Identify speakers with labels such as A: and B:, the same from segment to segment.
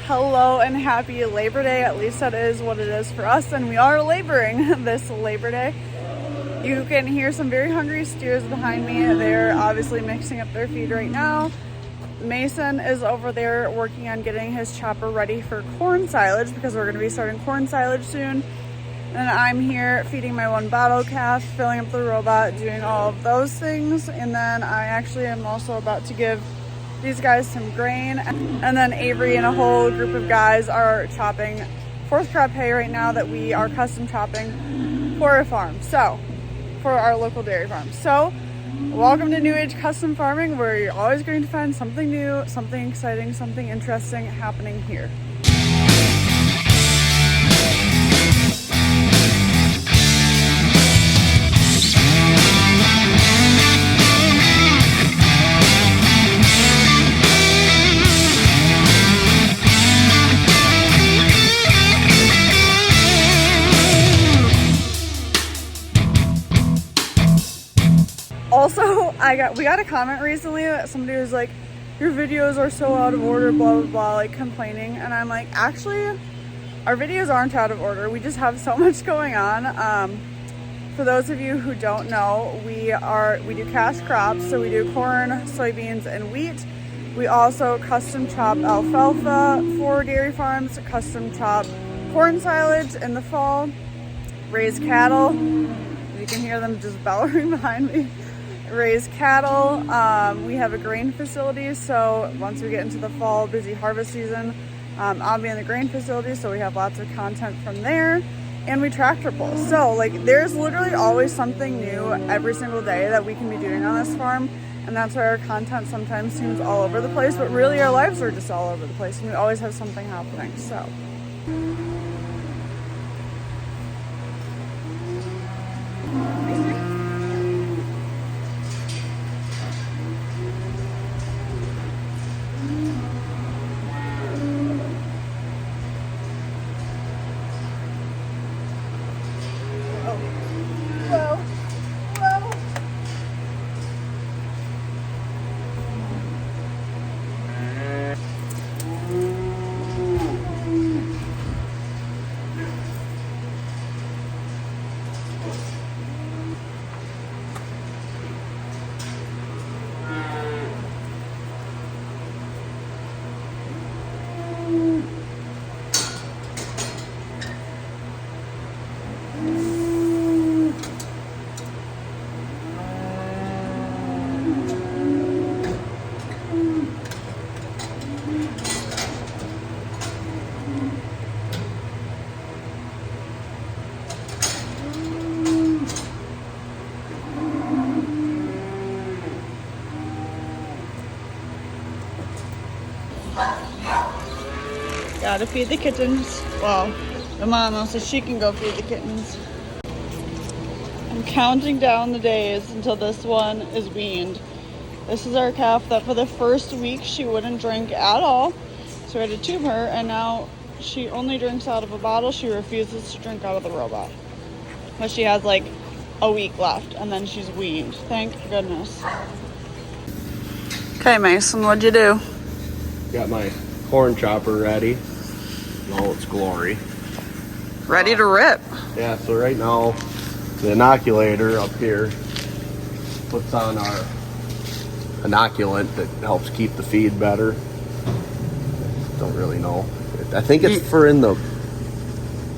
A: Hello and happy Labor Day. At least that is what it is for us, and we are laboring this Labor Day. You can hear some very hungry steers behind me. They're obviously mixing up their feed right now. Mason is over there working on getting his chopper ready for corn silage because we're going to be starting corn silage soon. And I'm here feeding my one bottle calf, filling up the robot, doing all of those things. And then I actually am also about to give these guys some grain. And then Avery and a whole group of guys are chopping fourth crop hay right now that we are custom chopping for a farm. So, for our local dairy farm. So, welcome to New Age Custom Farming, where you're always going to find something new, something exciting, something interesting happening here. Also, we got a comment recently that somebody was like, your videos are so out of order, blah, blah, blah, like complaining. And I'm like, actually, our videos aren't out of order. We just have so much going on. For those of you who don't know, we do cash crops. So we do corn, soybeans, and wheat. We also custom chop alfalfa for dairy farms, custom chop corn silage in the fall, raise cattle. You can hear them just bellowing behind me. Raise cattle. We have a grain facility, so once we get into the fall busy harvest season, I'll be in the grain facility, so we have lots of content from there. And we tractor pull, so like there's literally always something new every single day that we can be doing on this farm, and that's why our content sometimes seems all over the place, but really our lives are just all over the place, and we always have something happening. So gotta feed the kittens. Well, the mama, so she can go feed the kittens. I'm counting down the days until this one is weaned. This is our calf that for the first week she wouldn't drink at all. So we had to tube her, and now she only drinks out of a bottle. She refuses to drink out of the robot. But she has like a week left, and then she's weaned. Thank goodness. Okay, Mason, what'd you do?
B: Got my corn chopper ready in all its glory.
A: Ready to rip.
B: Yeah, so right now the inoculator up here puts on our inoculant that helps keep the feed better. Don't really know. I think it's for it's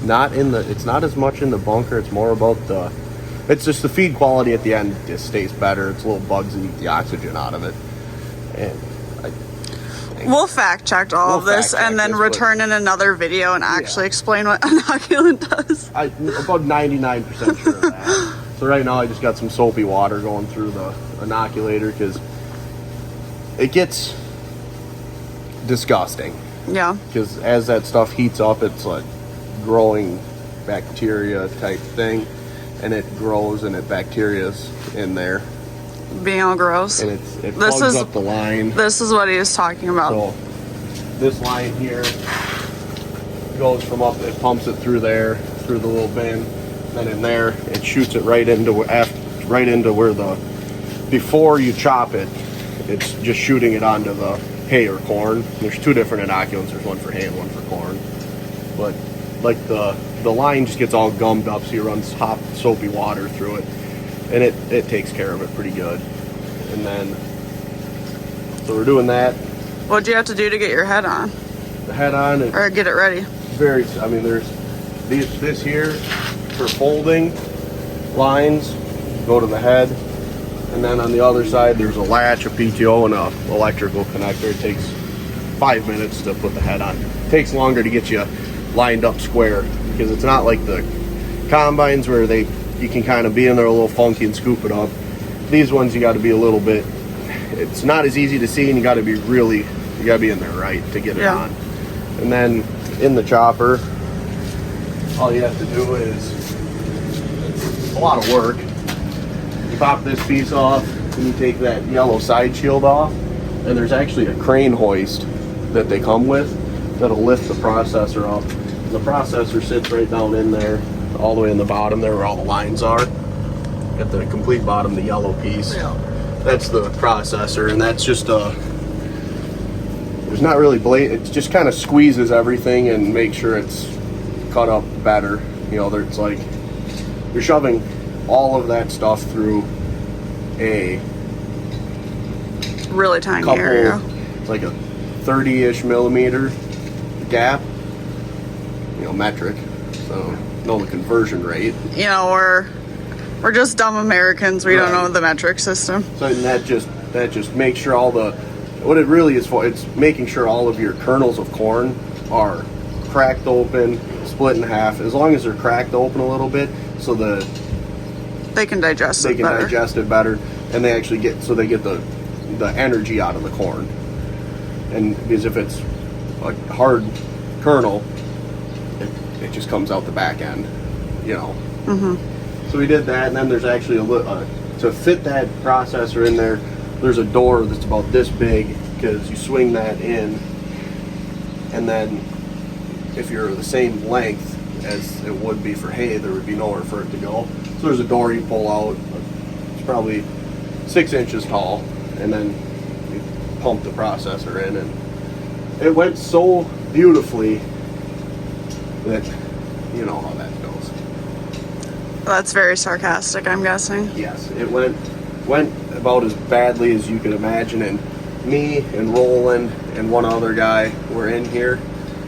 B: not as much in the bunker, it's more about it's just the feed quality at the end just stays better. It's little bugs that eat the oxygen out of it. And
A: we'll fact check all of this and then return in another video and actually explain what inoculant does.
B: I'm about 99% sure of that. So right now I just got some soapy water going through the inoculator because it gets disgusting.
A: Yeah.
B: Because as that stuff heats up, it's like growing bacteria type thing, and it grows and bacteria's in there.
A: Being all gross.
B: And it plugs up the line.
A: This is what he is talking about.
B: So this line here goes from up, it pumps it through there, through the little bin, then in there, it shoots it right into where before you chop it, it's just shooting it onto the hay or corn. There's two different inoculants. There's one for hay and one for corn. But like the line just gets all gummed up, so you run hot soapy water through it, and it takes care of it pretty good. And then, so we're doing that.
A: What'd you have to do to get your head on?
B: The head on,
A: or get it ready?
B: I mean, there's this here for folding lines, go to the head, and then on the other side there's a latch, a PTO, and a electrical connector. It takes 5 minutes to put the head on. It takes longer to get you lined up square, because it's not like the combines where you can kind of be in there a little funky and scoop it up. These ones you got to be a little bit, it's not as easy to see, and you got to be in there right to get it on. And then in the chopper, all you have to do is, it's a lot of work. You pop this piece off, and you take that yellow side shield off, and there's actually a crane hoist that they come with that'll lift the processor up. And the processor sits right down in there, all the way in the bottom there where all the lines are. At the complete bottom, the yellow piece. That's the processor, and that's just there's not really blade, it just kind of squeezes everything and makes sure it's cut up better. You know, it's like you're shoving all of that stuff through a
A: really tiny
B: couple,
A: area.
B: It's like a 30-ish millimeter gap, you know, metric, so know the conversion rate.
A: You know, we're just dumb Americans. We don't know the metric system.
B: So that just makes sure what it really is for, it's making sure all of your kernels of corn are cracked open, split in half, as long as they're cracked open a little bit, so
A: they can digest it better.
B: Digest it better, and they actually get the energy out of the corn. And because if it's a hard kernel, it just comes out the back end, you know. So we did that, and then there's actually to fit that processor in there, there's a door that's about this big, because you swing that in, and then if you're the same length as it would be for hay, there would be nowhere for it to go. So there's a door you pull out, it's probably 6 inches tall, and then you pump the processor in, and it went so beautifully that you know how that goes.
A: That's very sarcastic, I'm guessing.
B: Yes, it went about as badly as you could imagine, and me and Roland and one other guy were in here,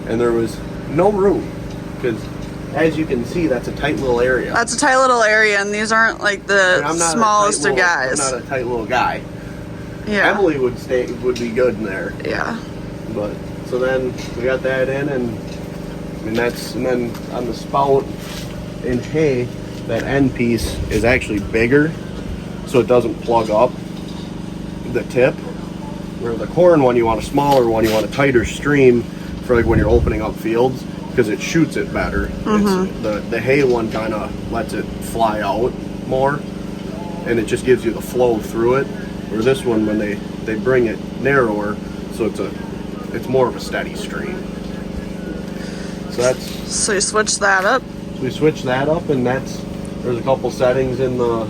B: and there was no room, because as you can see, that's a tight little area.
A: That's a tight little area, and these aren't like the smallest of guys.
B: I'm not a tight little guy.
A: Yeah.
B: Emily would be good in there.
A: Yeah.
B: But so then we got that in, and then on the spout in hay, that end piece is actually bigger, so it doesn't plug up the tip. Where the corn one, you want a smaller one, you want a tighter stream for like when you're opening up fields, because it shoots it better. The hay one kind of lets it fly out more, and it just gives you the flow through it. Where this one, when they bring it narrower, so it's more of a steady stream. So
A: you switch that up.
B: We switch that up, and there's a couple settings in the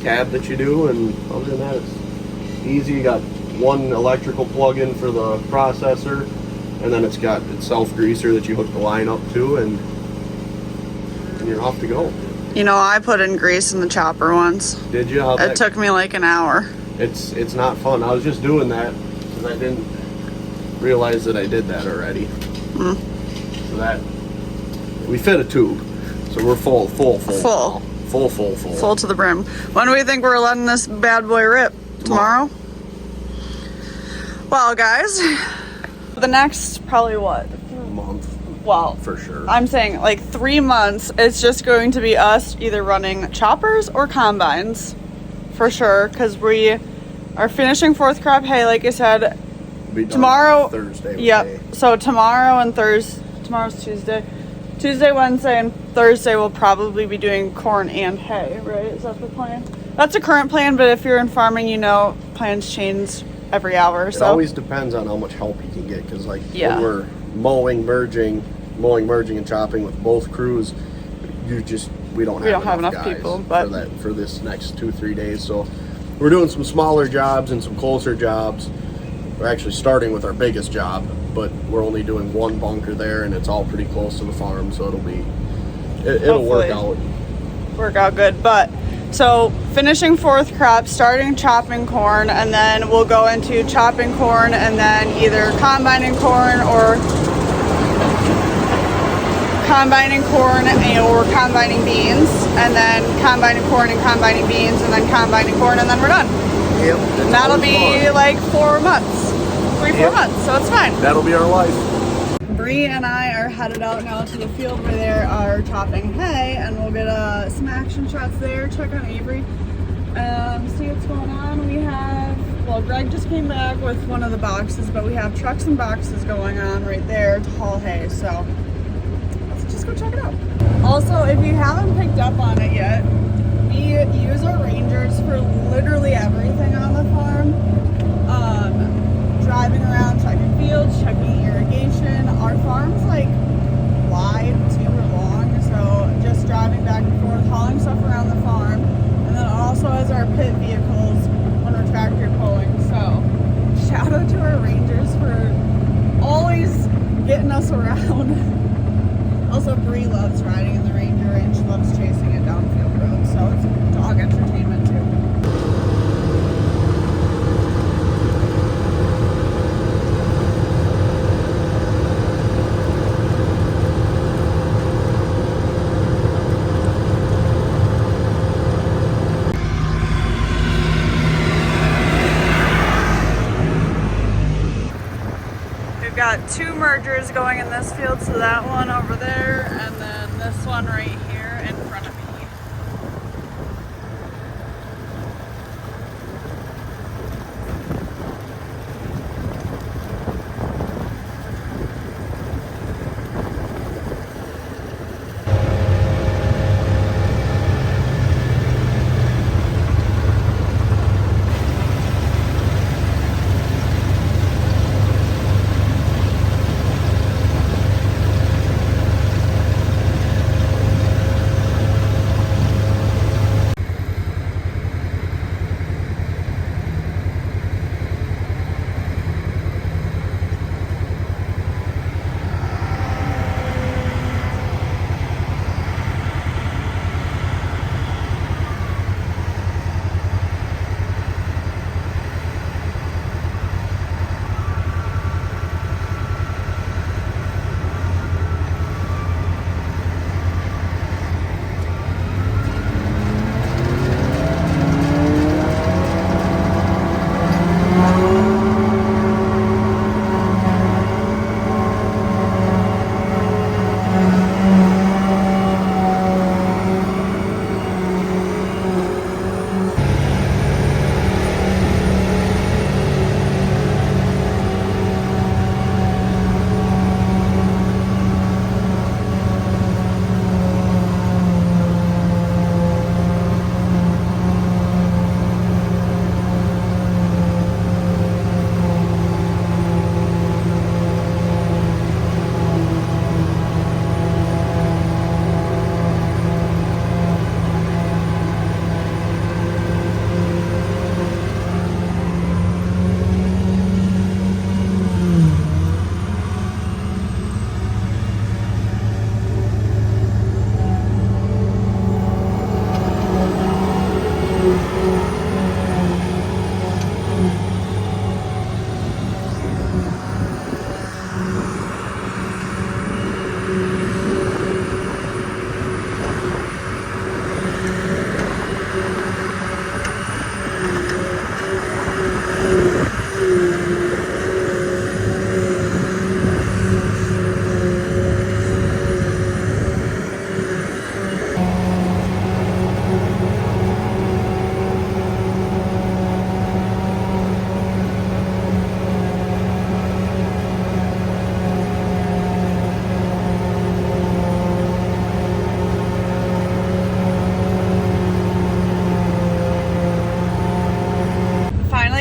B: cab that you do, and other than that, it's easy. You got one electrical plug-in for the processor, and then it's got its self-greaser that you hook the line up to, and you're off to go.
A: You know, I put in grease in the chopper once.
B: Did you?
A: It took me like an hour.
B: It's not fun. I was just doing that because I didn't realize that I did that already. So that we fit a tube, so we're full
A: to the brim. When do we think we're letting this bad boy rip? Tomorrow? Well, guys, the next probably what?
B: Month.
A: Well,
B: for sure.
A: I'm saying like 3 months. It's just going to be us either running choppers or combines, for sure, because we are finishing fourth crop hay, like I said. Tomorrow,
B: Thursday.
A: Yep. So tomorrow and Thursday. Tomorrow's Tuesday. Tuesday, Wednesday, and Thursday we'll probably be doing corn and hay, right? Is that the plan? That's a current plan, but if you're in farming, you know plans change every hour. So
B: it always depends on how much help you can get, because like when we're mowing, merging, and chopping with both crews, we don't have enough
A: people,
B: for this next 2-3 days. So we're doing some smaller jobs and some closer jobs, we're actually starting with our biggest job, but we're only doing one bunker there, and it's all pretty close to the farm, so it'll
A: work out good. But so finishing fourth crop, starting chopping corn, and then we'll go into chopping corn and then either combining corn or combining beans, and then combining corn and combining beans, and then combining corn, and then we're done.
B: Yep.
A: And that'll be fun. Like 4 months, 3-4 months, so it's fine.
B: That'll be our life.
A: Bree and I are headed out now to the field where they are chopping hay, and we'll get some action shots there, check on Avery, see what's going on. We have, well, Greg just came back with one of the boxes, but we have trucks and boxes going on right there to haul hay, so let's just go check it out. Also, if you haven't picked up on it yet, we use our Rangers for literally everything on the farm. Driving around, checking fields, checking irrigation. Our farm's like wide, 2 or long, so just driving back and forth, hauling stuff around the farm, and then also as our pit vehicles when we're tractor pulling. So shout out to our Rangers for always getting us around. Also, Bree loves riding in the Ranger, and she loves chasing it down field roads, so it's dog entertainment too. We've got 2 mergers going in this field, so that one over there, and then this one right here in front of me.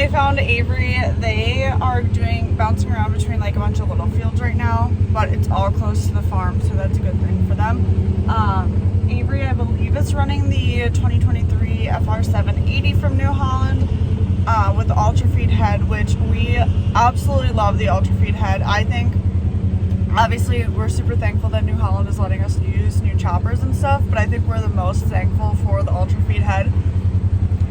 A: found Avery. They are bouncing around between like a bunch of little fields right now, but it's all close to the farm, so that's a good thing for them. Avery, I believe, is running the 2023 FR780 from New Holland. with the ultra feed head, which we absolutely love the ultra feed head. I think obviously we're super thankful that New Holland is letting us use new choppers and stuff, but I think we're the most thankful for the ultra feed head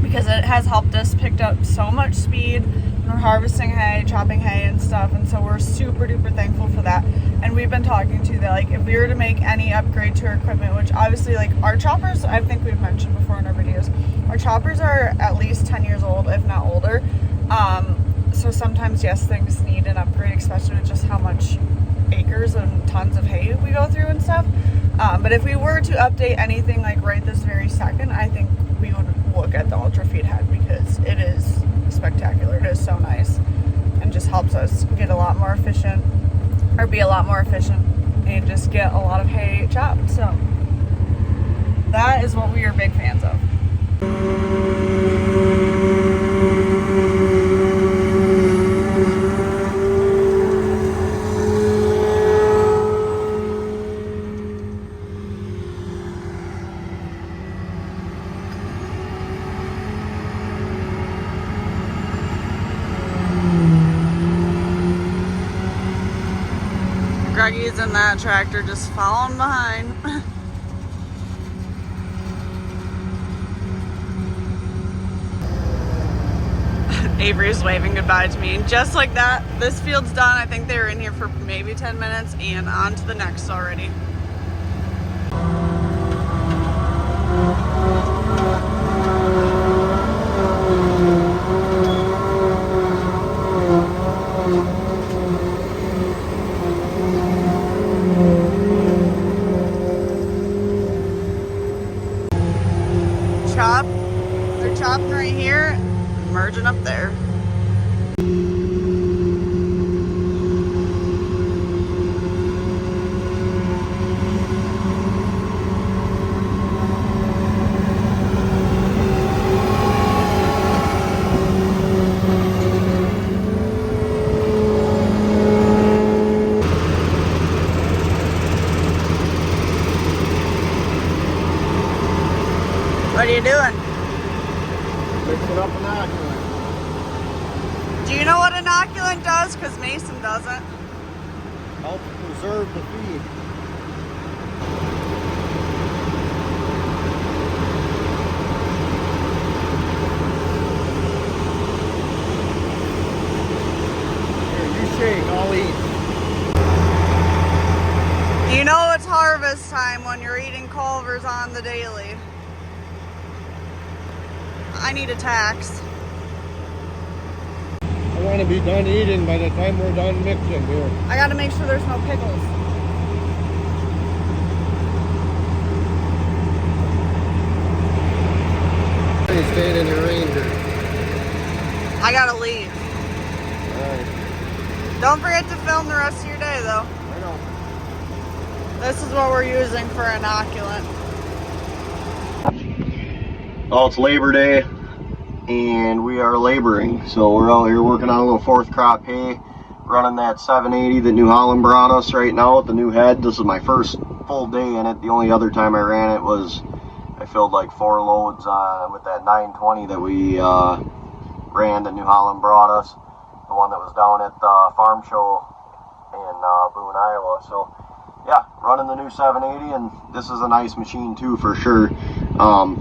A: because it has helped us pick up so much speed when we're harvesting hay, chopping hay and stuff, and so we're super duper thankful for that. And we've been talking to that, like, if we were to make any upgrade to our equipment, which obviously, like, our choppers, I think we've mentioned before in our videos, our choppers are at least 10 years old, if not older. So sometimes, yes, things need an upgrade, especially with just how much acres and tons of hay we go through and stuff. But if we were to update anything, like, right this very second, I think we would look at the ultra feed head because it is spectacular. It is so nice and just helps us get a lot more efficient, or be a lot more efficient, and just get a lot of hay chopped. So that is what we are big fans of. Greggy's in that tractor just following behind. Avery's waving goodbye to me. And just like that, this field's done. I think they were in here for maybe 10 minutes and on to the next already. They're chopping right here, merging up there. What are you doing?
B: Mixing up inoculant.
A: Do you know what inoculant does? Because Mason doesn't.
B: Help preserve the feed. Here, you shake, I'll eat.
A: You know it's harvest time when you're eating Culver's on the daily. I need a tax.
B: I want to be done eating by the time we're done mixing here.
A: I gotta make sure there's no pickles.
B: You stayed in your Ranger.
A: I gotta leave.
B: Alright.
A: Don't forget to film the rest of your day though.
B: I know.
A: This is what we're using for inoculant.
B: Oh, it's Labor Day, and we are laboring. So we're out here working on a little fourth crop hay, running that 780 that New Holland brought us right now with the new head. This is my first full day in it. The only other time I ran it was I filled like 4 loads with that 920 that we ran that New Holland brought us, the one that was down at the farm show in Boone, Iowa. So yeah, running the new 780, and this is a nice machine too for sure.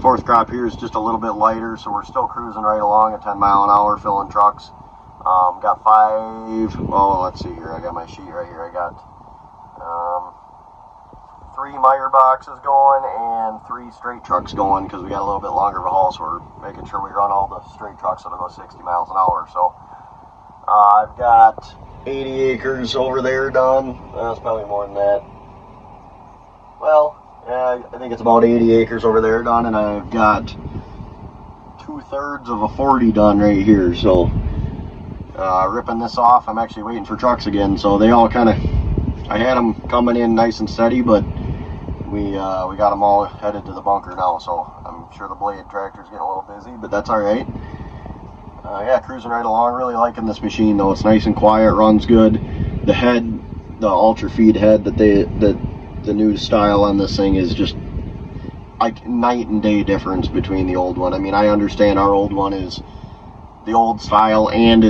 B: Fourth crop here is just a little bit lighter, so we're still cruising right along at 10 mile an hour filling trucks. Got 5, well, let's see here, I got my sheet right here. I got 3 Meyer boxes going and 3 straight trucks going because we got a little bit longer of a haul, so we're making sure we run all the straight trucks that'll go 60 miles an hour. So I've got 80 acres over there done. That's probably more than that. Well, yeah, I think it's about 80 acres over there done, and I've got 2/3 of a 40 done right here. So ripping this off, I'm actually waiting for trucks again. So they all kind of, I had them coming in nice and steady, but we got them all headed to the bunker now. So I'm sure the blade tractor's getting a little busy, but that's all right. Yeah, cruising right along. Really liking this machine though. It's nice and quiet, runs good. The head, the ultra feed head that the new style on this thing is just like night and day difference between the old one. I mean, I understand our old one is the old style, and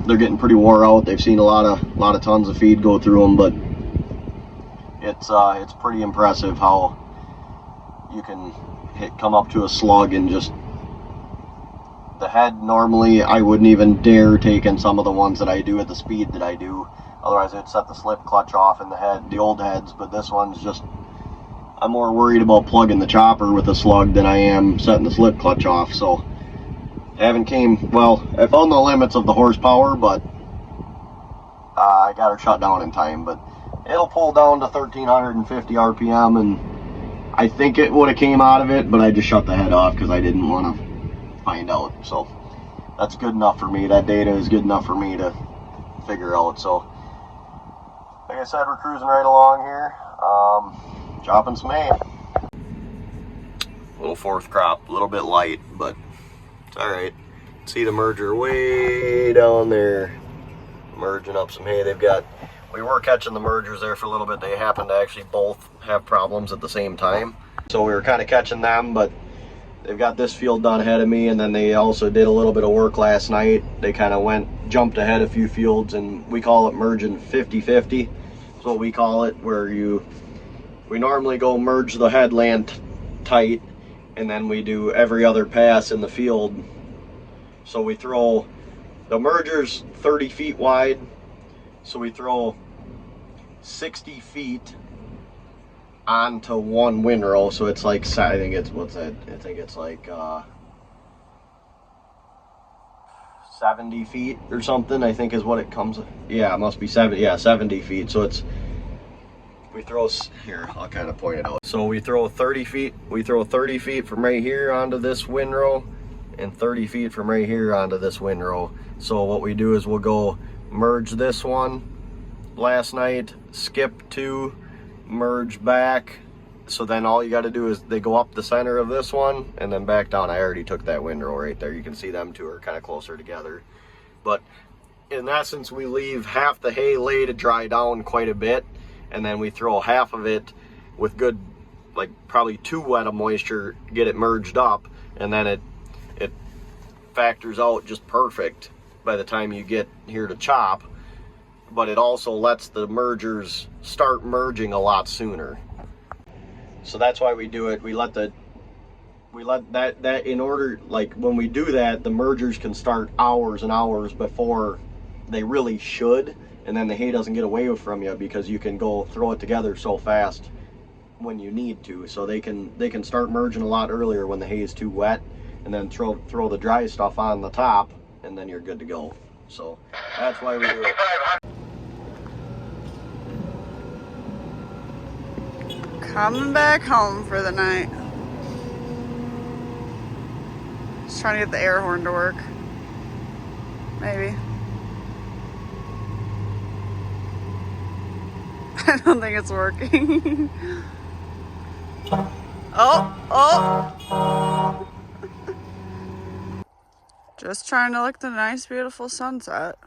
B: they're getting pretty wore out. They've seen a lot of tons of feed go through them, but it's pretty impressive how you can come up to a slug and just the head. Normally I wouldn't even dare take in some of the ones that I do at the speed that I do, otherwise I'd set the slip clutch off in the old heads. But this one's just, I'm more worried about plugging the chopper with a slug than I am setting the slip clutch off. So I haven't I found the limits of the horsepower, but I got her shut down in time. But it'll pull down to 1350 RPM, and I think it would have came out of it, but I just shut the head off because I didn't want to find out. So that's good enough for me. That data is good enough for me to figure out. So like I said, we're cruising right along here, chopping some hay. Little fourth crop, a little bit light, but it's all right. See the merger way down there, merging up some hay. We were catching the mergers there for a little bit. They happened to actually both have problems at the same time, so we were kind of catching them. But they've got this field done ahead of me, and then they also did a little bit of work last night. They kind of jumped ahead a few fields, and we call it merging 50-50. That's what we call it, where we normally go merge the headland tight, and then we do every other pass in the field. So we throw the mergers 30 feet wide, so we throw 60 feet onto one windrow. So it's like, I think it's, what's that? I think it's like 70 feet or something, I think is what it comes. Yeah, it must be 70 feet. So we throw, here, I'll kind of point it out. So we throw 30 feet. We throw 30 feet from right here onto this windrow, and 30 feet from right here onto this windrow. So what we do is we'll go merge this one last night, skip 2, merge back. So then all you got to do is they go up the center of this one and then back down. I already took that windrow right there. You can see them two are kind of closer together. But in essence, we leave half the hay lay to dry down quite a bit, and then we throw half of it with good, like probably 2 wet of moisture, get it merged up, and then it factors out just perfect by the time you get here to chop. But it also lets the mergers start merging a lot sooner. So that's why we do it. We let that in order, like when we do that, the mergers can start hours and hours before they really should, and then the hay doesn't get away from you because you can go throw it together so fast when you need to. So they can start merging a lot earlier when the hay is too wet, and then throw the dry stuff on the top, and then you're good to go. So that's why we do it.
A: Coming back home for the night. Just trying to get the air horn to work. Maybe. I don't think it's working. Oh! Just trying to look at the nice, beautiful sunset.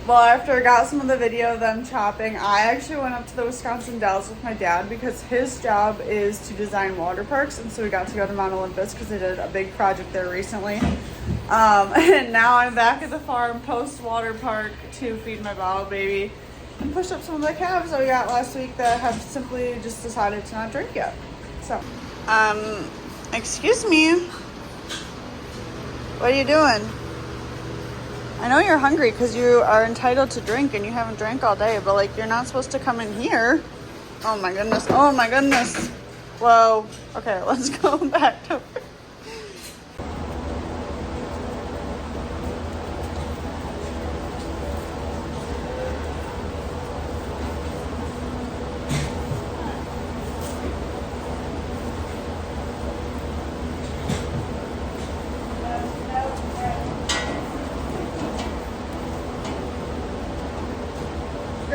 A: Well, after I got some of the video of them chopping, I actually went up to the Wisconsin Dells with my dad because his job is to design water parks, and so we got to go to Mount Olympus because they did a big project there recently. And now I'm back at the farm post water park to feed my bottle baby and push up some of the calves that we got last week that have simply just decided to not drink yet. So, excuse me. What are you doing? I know you're hungry because you are entitled to drink and you haven't drank all day, but like you're not supposed to come in here. Oh my goodness. Oh my goodness. Whoa. Okay, let's go back to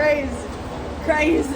A: crazy. Nice.